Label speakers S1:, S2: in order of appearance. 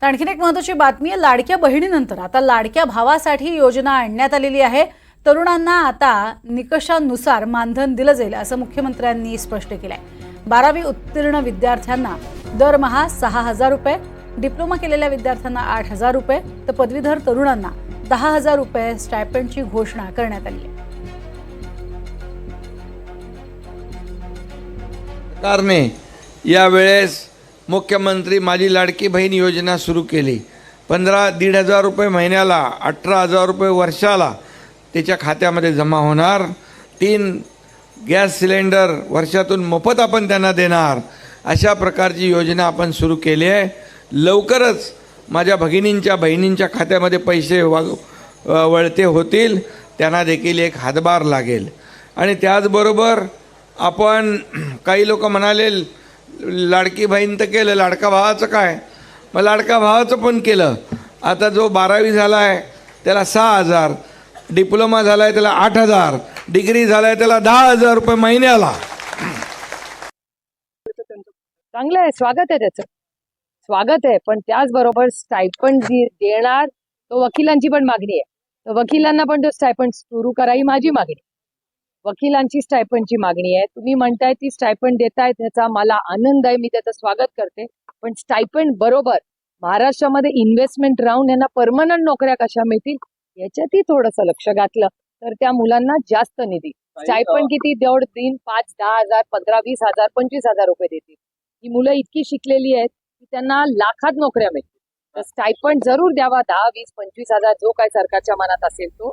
S1: आणखीन एक महत्त्वाची बातमी आहे, लाडक्या बहिणीनंतर आता लाडक्या भावासाठी योजना आणण्यात आलेली आहे। तरुणांना आता निकषानुसार मानधन दिलं जाईल असं मुख्यमंत्र्यांनी स्पष्ट केलंय। 12वी उत्तीर्ण विद्यार्थ्यांना दरमहा 6,000 रुपये, डिप्लोमा केलेल्या विद्यार्थ्यांना 8,000 रुपये तर पदवीधर तरुणांना 10,000 रुपये स्टायपेंडची घोषणा करण्यात आली आहे।
S2: सरकारने यावेळेस मुख्यमंत्री माझी लाडकी बहीण योजना सुरू केली। 1,500 रुपये महिन्याला, 18,000 रुपये वर्षाला त्याच्या खात्यामध्ये जमा होणार। 3 गॅस सिलेंडर वर्षातून मोफत आपण त्यांना देणार। अशा प्रकारची योजना आपण सुरू केली आहे। लवकरच माझ्या भगिनींच्या बहिणींच्या खात्यामध्ये पैसे वळते होतील, त्यांना देखील एक हातभार लागेल। आणि त्याचबरोबर आपण काही लोक म्हणाले लाडकी बहीण तर केलं, लाडका भावाचं काय? मग लाडका भावाचं पण केलं। आता जो 12वी झाला आहे त्याला 6,000, डिप्लोमा झाला आहे त्याला 8,000, डिग्री झाला आहे त्याला 10,000 रुपये महिन्याला।
S3: चांगलं आहे, स्वागत आहे, त्याचं स्वागत आहे। पण त्याचबरोबर स्टायपंड देणार तो वकिलांची पण मागणी आहे, तर वकिलांना पण तो स्टायपंड सुरू करा ही माझी मागणी। वकिलांची स्टायपंडची मागणी आहे। तुम्ही म्हणताय ती स्टायपंड देताय, त्याचा मला आनंद आहे, मी त्याचं स्वागत करते। पण स्टायपंड बरोबर महाराष्ट्रामध्ये इन्व्हेस्टमेंट राहून यांना परमनंट नोकऱ्या कशा मिळतील याच्यातही थोडंसं लक्ष घातलं तर त्या मुलांना जास्त निधी, स्टायपंड किती देईन, 5, 10,000, 15, 20,000, 25,000 रुपये देतील। ही मुलं इतकी शिकलेली आहेत की त्यांना लाखात नोकऱ्या मिळतील। तर स्टायपंड जरूर द्यावा, 10, 20, 25,000 जो काय सरकारच्या मनात असेल तो।